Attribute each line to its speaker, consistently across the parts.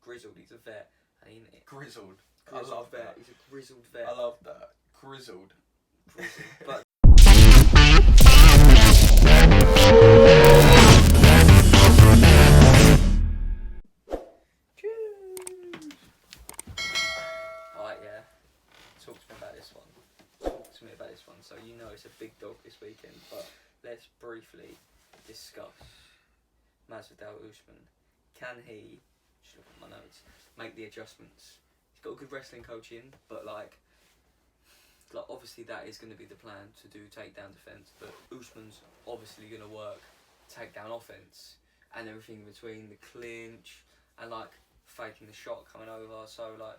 Speaker 1: grizzled. He's a vet. Ain't it?
Speaker 2: Grizzled.
Speaker 1: I love
Speaker 2: that.
Speaker 1: He's a grizzled vet.
Speaker 2: I love that. Grizzled.
Speaker 1: But alright, yeah. Talk to me about this one. So you know it's a big dog this weekend, but let's briefly discuss Masvidal Usman. Can he, just look at my notes, make the adjustments? He's got a good wrestling coach in, but like obviously that is going to be the plan, to do takedown defense, but Usman's obviously going to work takedown offense and everything in between, the clinch and like faking the shot coming over. So like,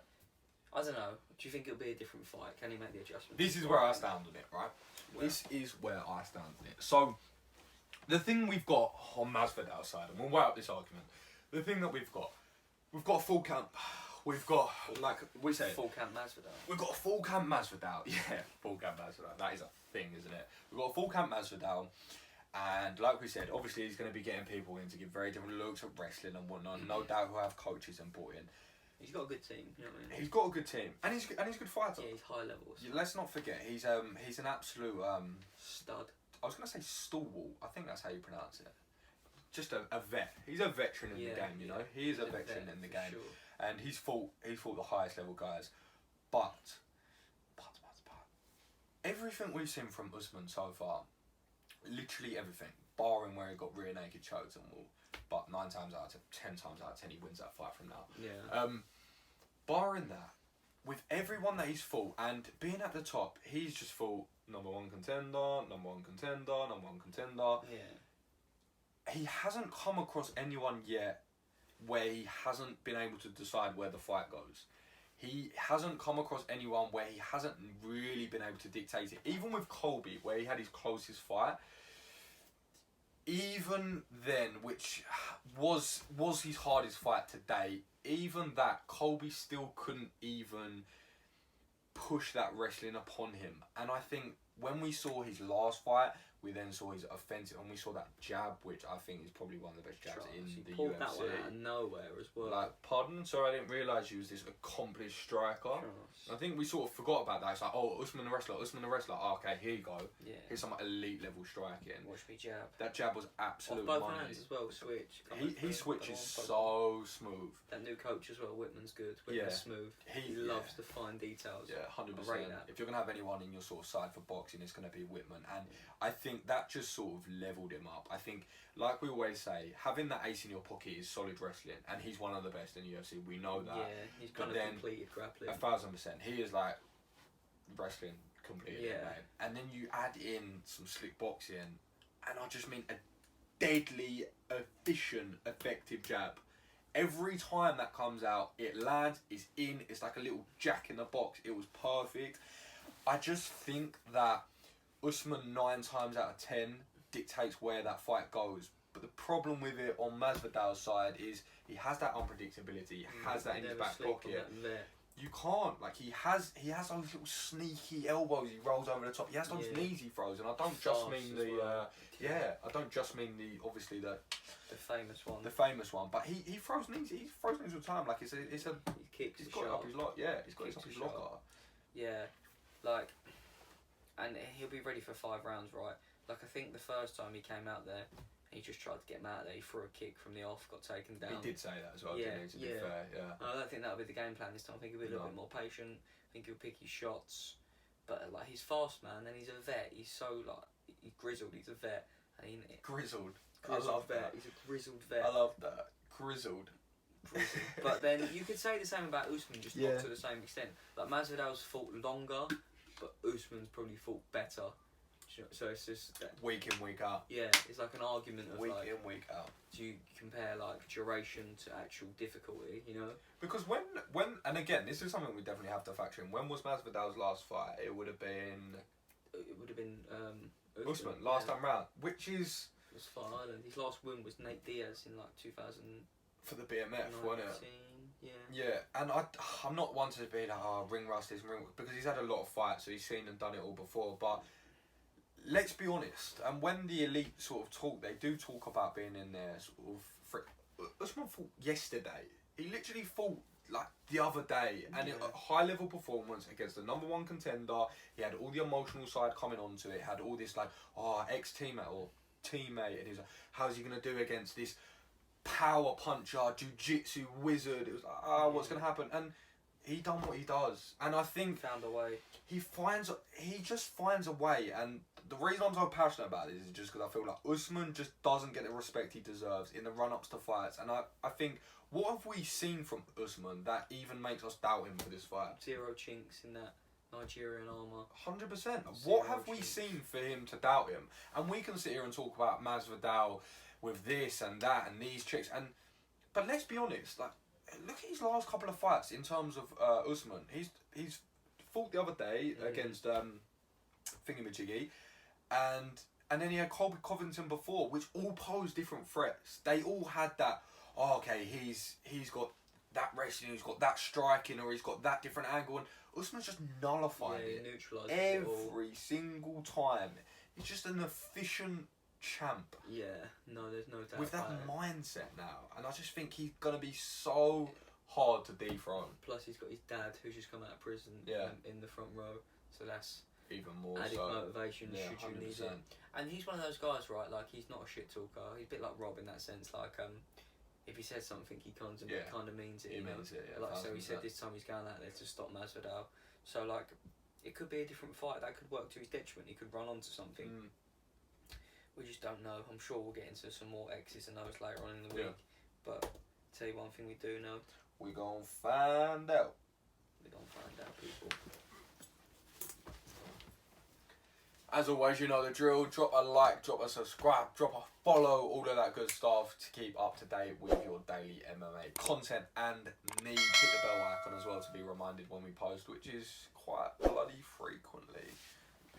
Speaker 1: I don't know, do you think it'll be a different fight? Can he make the adjustments?
Speaker 2: This is where I stand on it, right?
Speaker 1: Where?
Speaker 2: This is where I stand on it. So, the thing we've got on Masvidal's side, and we'll weigh up this argument, the thing that we've got a full camp. We've got, like we said,
Speaker 1: full camp Masvidal.
Speaker 2: We've got a full camp Masvidal. Yeah, full camp Masvidal. That is a thing, isn't it? We've got a full camp Masvidal. And like we said, obviously he's going to be getting people in to give very different looks at wrestling and whatnot. No doubt he'll have coaches and brought in.
Speaker 1: He's got a good team, you know what I mean?
Speaker 2: He's got a good team, and he's a good fighter.
Speaker 1: Yeah, he's high levels.
Speaker 2: Let's not forget, he's an absolute
Speaker 1: stud.
Speaker 2: I was going to say stalwart. I think that's how you pronounce it. Just a vet. He's a veteran in the game, you know. He is a veteran in the game,
Speaker 1: sure.
Speaker 2: and he's fought the highest level guys. But everything we've seen from Usman so far, literally everything, barring where he got rear naked chokes and all, but 10 times out of 10 he wins that fight from now.
Speaker 1: Yeah.
Speaker 2: Barring that, with everyone that he's fought and being at the top, he's just fought number one contender.
Speaker 1: Yeah.
Speaker 2: He hasn't come across anyone yet where he hasn't been able to decide where the fight goes. He hasn't come across anyone where he hasn't really been able to dictate it. Even with Colby, where he had his closest fight, even then, which was his hardest fight to date, even that, Colby still couldn't even push that wrestling upon him. And I think when we saw his last fight, we then saw his offensive, and we saw that jab, which I think is probably one of the best jabs in the
Speaker 1: pulled
Speaker 2: UFC.
Speaker 1: That one out of nowhere as well.
Speaker 2: Like, pardon? Sorry, I didn't realise he was this accomplished striker. I think we sort of forgot about that. It's like, oh, Usman the wrestler. Oh, okay, here you go.
Speaker 1: Yeah.
Speaker 2: Here's some elite level striking.
Speaker 1: Watch me jab.
Speaker 2: That jab was absolute
Speaker 1: both
Speaker 2: money.
Speaker 1: hands as well, switch.
Speaker 2: He switches so smooth.
Speaker 1: That new coach as well, Whitman's good. Whitman's smooth. He loves the fine details.
Speaker 2: Yeah, 100%.
Speaker 1: Rate that.
Speaker 2: If you're going to have anyone in your sort of side for boxing, it's going to be Whitman. And I think that just sort of leveled him up. I think, like we always say, having that ace in your pocket is solid wrestling, and he's one of the best in the UFC. We know that.
Speaker 1: Yeah, he's kind of completed grappling.
Speaker 2: 1,000%. He is like wrestling completed, mate. And then you add in some slick boxing, and I just mean a deadly, efficient, effective jab. Every time that comes out, it lands, it's in, it's like a little jack in the box. It was perfect. I just think that Usman 9 times out of 10 dictates where that fight goes. But the problem with it on Masvidal's side is he has that unpredictability. He has that in his back pocket. You can't, like, he has those little sneaky elbows he rolls over the top. He has those knees he throws, and I don't just mean I don't just mean obviously the
Speaker 1: famous one.
Speaker 2: The famous one, but he throws knees. He throws knees all the time. Like he
Speaker 1: kicks.
Speaker 2: He's got it up his lock. Yeah, he's got it up his locker.
Speaker 1: Yeah, like, and he'll be ready for 5 rounds, right? Like, I think the first time he came out there, he just tried to get him out there. He threw a kick from the off, got taken down.
Speaker 2: He did say that as well, didn't he, to be fair, yeah.
Speaker 1: I don't think that'll be the game plan this time. I think he'll be a little bit more patient. I think he'll pick his shots. But, like, he's fast, man, and he's a vet. He's so, like, he's grizzled. He's a vet.
Speaker 2: Grizzled.
Speaker 1: I love that. He's a grizzled vet.
Speaker 2: I love that. Grizzled.
Speaker 1: But then you could say the same about Usman, just not to the same extent. Like, Masvidal's fought longer, but Usman's probably fought better. So it's just
Speaker 2: week in, week out.
Speaker 1: Yeah, it's like an argument of
Speaker 2: week in, week out.
Speaker 1: Do you compare like duration to actual difficulty? You know,
Speaker 2: because when and again, this is something we definitely have to factor in. When was Masvidal's last fight? It would have been. Usman last time round, which is.
Speaker 1: It was Fight Island. His last win was Nate Diaz in like 2000.
Speaker 2: For the BMF, wasn't it?
Speaker 1: Yeah.
Speaker 2: Yeah, and I'm not one to be like, ring rust isn't ring, because he's had a lot of fights, so he's seen and done it all before. But let's be honest, and when the elite sort of talk, they do talk about being in there sort of. Usman fought yesterday. He literally fought like the other day, and a high level performance against the number 1 contender. He had all the emotional side coming onto it. Had all this like, ex teammate or teammate, and he was like, how's he gonna do against this power puncher, jiu-jitsu wizard? It was like, what's gonna happen? And he done what he does, and I think
Speaker 1: found a way.
Speaker 2: He just finds a way, and the reason I'm so passionate about this is just because I feel like Usman just doesn't get the respect he deserves in the run-ups to fights, and I think, what have we seen from Usman that even makes us doubt him for this fight?
Speaker 1: 0 chinks in that Nigerian armour.
Speaker 2: 100%. What have we seen for him to doubt him? And we can sit here and talk about Masvidal with this and that and these tricks, but let's be honest, like, look at his last couple of fights in terms of Usman. He's fought the other day against Thingamajiggy, and then he had Colby Covington before, which all posed different threats. They all had that, he's got that wrestling, he's got that striking, or he's got that different angle, and Usman's just nullified it every single time. He's just an efficient champ.
Speaker 1: Yeah, no, there's no doubt
Speaker 2: with that
Speaker 1: about
Speaker 2: mindset now, and I just think he's gonna be so hard to dethrone.
Speaker 1: Plus, he's got his dad who's just come out of prison in the front row, so that's
Speaker 2: even more
Speaker 1: added
Speaker 2: so.
Speaker 1: motivation should
Speaker 2: 100%.
Speaker 1: you need it. And he's one of those guys, right? Like, he's not a shit talker. He's a bit like Rob in that sense. Like, if he says something, he kind of means it.
Speaker 2: He means it. Yeah,
Speaker 1: like, so he said this time he's going out there to stop Masvidal. So like, it could be a different fight that could work to his detriment. He could run onto something. We just don't know. I'm sure we'll get into some more X's and O's later on in the week. But tell you one thing we do know.
Speaker 2: We're gonna find out.
Speaker 1: We're gonna find out, people.
Speaker 2: As always, you know the drill. Drop a like, drop a subscribe, drop a follow, all of that good stuff to keep up to date with your daily MMA content, and hit the bell icon as well to be reminded when we post, which is quite bloody frequently.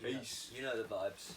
Speaker 2: Peace.
Speaker 1: You know the vibes.